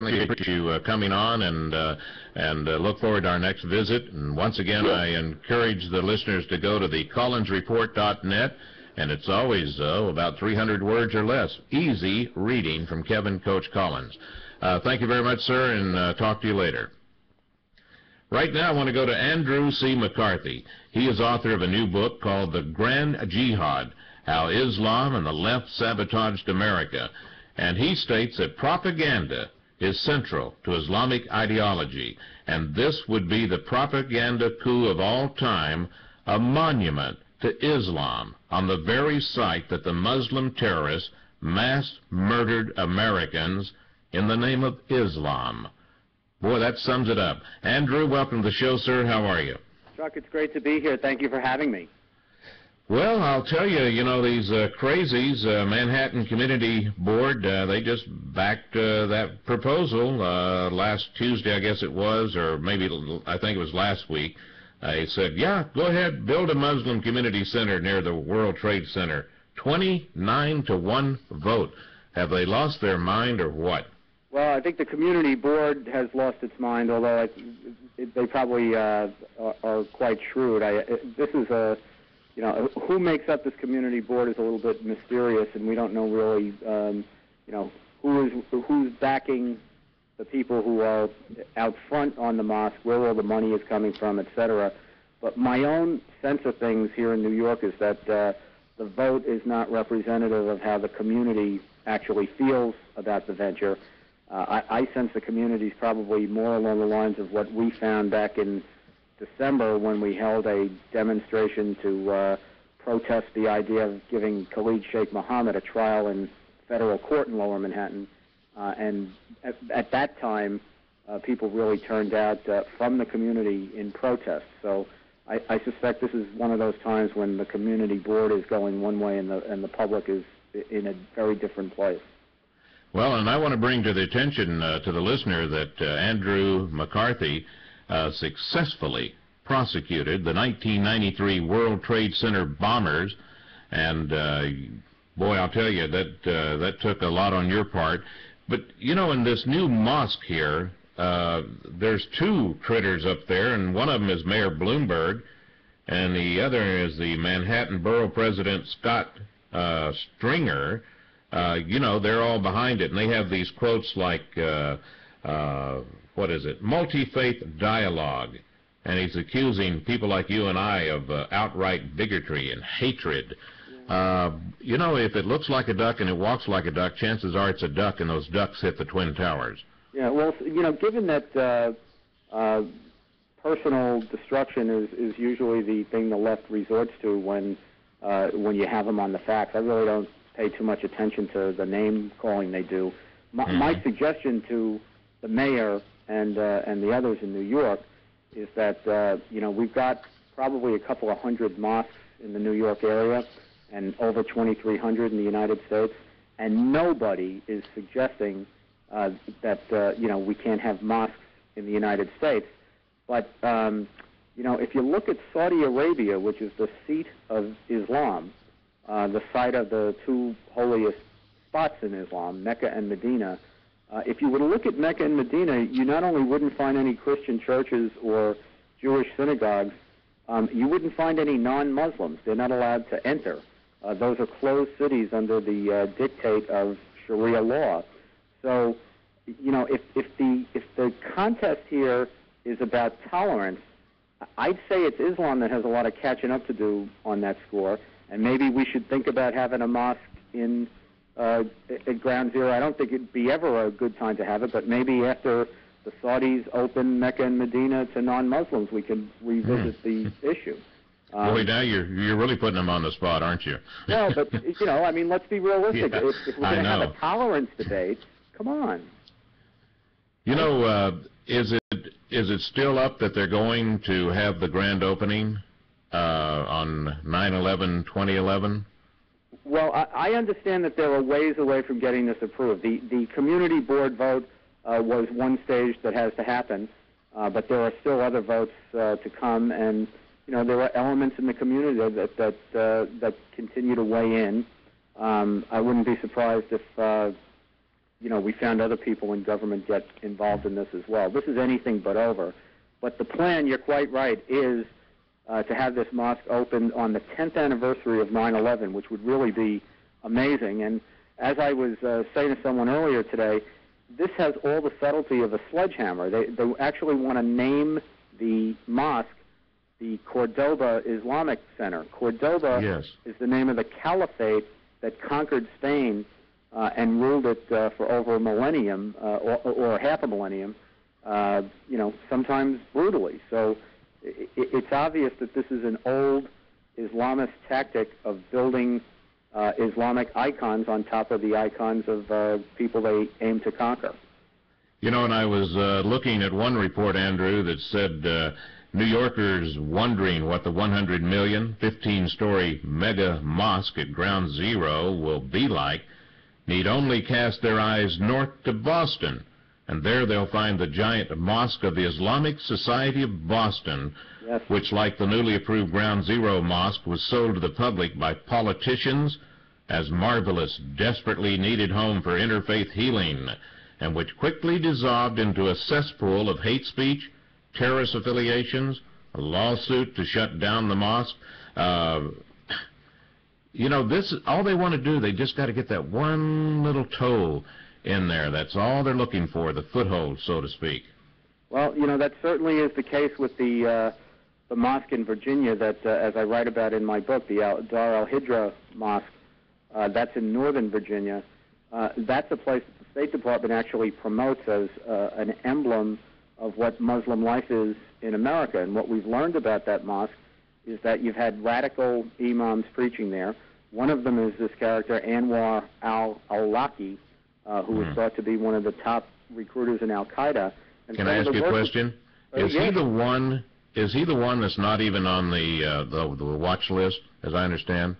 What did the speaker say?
appreciate you coming on, and look forward to our next visit. And once again, I encourage the listeners to go to the collinsreport.net, and it's always about 300 words or less. Easy reading from Kevin Coach Collins. Thank you very much, sir, and talk to you later. Right now, I want to go to Andrew C. McCarthy. He is author of a new book called The Grand Jihad, How Islam and the Left Sabotaged America. And he states that propaganda is central to Islamic ideology, and this would be the propaganda coup of all time, a monument to Islam on the very site that the Muslim terrorists mass murdered Americans in the name of Islam. Boy, that sums it up. Andrew, welcome to the show, sir. How are you? Chuck, it's great to be here. Thank you for having me. Well, I'll tell you, these crazies, Manhattan Community Board, they just backed that proposal last Tuesday, I guess it was, or maybe I think it was last week. They said, yeah, go ahead, build a Muslim community center near the World Trade Center. 29-1 vote. Have they lost their mind or what? Well, I think the community board has lost its mind, although they probably are quite shrewd. This is a... who makes up this community board is a little bit mysterious, and we don't know really, who's backing the people who are out front on the mosque, where all the money is coming from, etc. But my own sense of things here in New York is that the vote is not representative of how the community actually feels about the venture. I sense the community is probably more along the lines of what we found back in December when we held a demonstration to protest the idea of giving Khalid Sheikh Mohammed a trial in federal court in Lower Manhattan. And at that time, people really turned out from the community in protest. So I suspect this is one of those times when the community board is going one way and the public is in a very different place. Well, and I want to bring to the attention to the listener that Andrew McCarthy successfully prosecuted the 1993 World Trade Center bombers, and boy, I'll tell you, that took a lot on your part. But, in this new mosque here, there's two critters up there, and one of them is Mayor Bloomberg, and the other is the Manhattan Borough President Scott Stringer. They're all behind it, and they have these quotes like, what is it, multi-faith dialogue, and he's accusing people like you and I of outright bigotry and hatred. If it looks like a duck and it walks like a duck, chances are it's a duck, and those ducks hit the Twin Towers. Yeah, well, given that personal destruction is usually the thing the left resorts to when you have them on the facts, I really don't pay too much attention to the name calling they do. My suggestion to the mayor and the others in New York is that we've got probably a couple of hundred mosques in the New York area and over 2,300 in the United States, and nobody is suggesting that we can't have mosques in the United States. But if you look at Saudi Arabia, which is the seat of Islam, the site of the two holiest spots in Islam, Mecca and Medina, if you were to look at Mecca and Medina, you not only wouldn't find any Christian churches or Jewish synagogues, you wouldn't find any non-Muslims. They're not allowed to enter. Those are closed cities under the dictate of Sharia law. So, if the contest here is about tolerance, I'd say it's Islam that has a lot of catching up to do on that score, and maybe we should think about having a mosque at Ground Zero. I don't think it'd be ever a good time to have it, but maybe after the Saudis open Mecca and Medina to non-Muslims, we can revisit the issue. Boy, now you're really putting them on the spot, aren't you? No, but let's be realistic. Yeah, if we're going to have a tolerance debate, come on. Is it still up that they're going to have the grand opening on 9/11/2011? Well, I understand that they're a ways away from getting this approved. The community board vote was one stage that has to happen, but there are still other votes to come, and there are elements in the community that continue to weigh in. I wouldn't be surprised if we found other people in government get involved in this as well. This is anything but over. But the plan, you're quite right, is to have this mosque opened on the 10th anniversary of 9/11, which would really be amazing. And as I was saying to someone earlier today, this has all the subtlety of a sledgehammer. They actually want to name the mosque the Cordoba Islamic Center. Cordoba is the name of the caliphate that conquered Spain and ruled it for over a millennium or half a millennium, sometimes brutally. So it's obvious that this is an old Islamist tactic of building Islamic icons on top of the icons of people they aim to conquer. And I was looking at one report, Andrew, that said New Yorkers wondering what the 100 million, 15-story mega mosque at Ground Zero will be like need only cast their eyes north to Boston, and there they'll find the giant Mosque of the Islamic Society of Boston, which, like the newly approved Ground Zero Mosque, was sold to the public by politicians as marvelous, desperately needed home for interfaith healing, and which quickly dissolved into a cesspool of hate speech, terrorist affiliations, a lawsuit to shut down the mosque. This all they want to do. They just got to get that one little toe in there. That's all they're looking for, the foothold, so to speak. Well, that certainly is the case with the mosque in Virginia that, as I write about in my book, the Dar al-Hijra Mosque. That's in northern Virginia. That's a place that the State Department actually promotes as an emblem of what Muslim life is in America. And what we've learned about that mosque is that you've had radical imams preaching there. One of them is this character, Anwar al-Awlaki, who is thought to be one of the top recruiters in Al-Qaeda. Can I ask you a question? Is he the one that's not even on the watch list, as I understand?